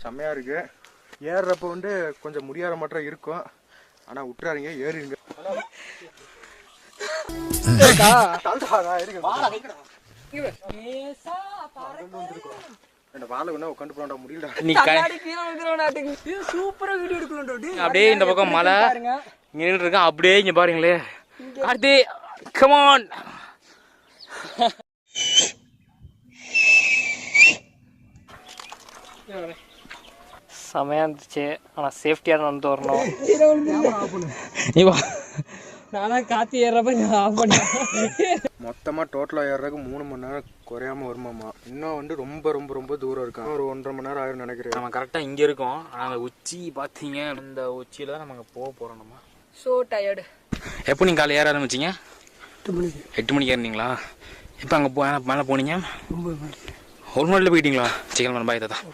செம்மையாக இருக்குது. ஏறுறப்போ வந்து கொஞ்சம் முடியாத மாற்றம் இருக்கும். ஆனால் விட்டுறாதீங்க, ஏறிடுங்க. அப்படியே இந்த பக்கம் மலை இங்க இருக்கா, அப்படியே இங்க பாருங்களே. Karthi come on. செமையா இருந்துச்சு. ஆனால் சேஃப்டியாக நடந்து வரணும். நானா காத்தி ஏறப்ப ஆஃப் பண்ணேன். மொத்தமாக டோட்டலாக ஏறுறதுக்கு 3 மணி நேரம் குறையாம வருமாமா. இன்னும் வந்து ரொம்ப ரொம்ப ரொம்ப தூரம் இருக்கும். ஒரு 1.5 மணி நேரம் ஆயிரம் நினைக்கிறேன். நம்ம கரெக்டாக இங்கே இருக்கோம். ஆனால் அந்த உச்சி பார்த்தீங்க, இந்த உச்சியில் தான் நம்ம அங்கே போக போகிறோம். நம்ம ஸோ டயர்டு. எப்போ நீங்கள் காலையில் ஏற ஆரம்பிச்சிங்க? 8 மணிக்கு ஏறினீங்களா? இப்போ அங்கே மேலே போனீங்க? 1 மணியில் போயிட்டீங்களா? சிக்கன் பாய் தான்.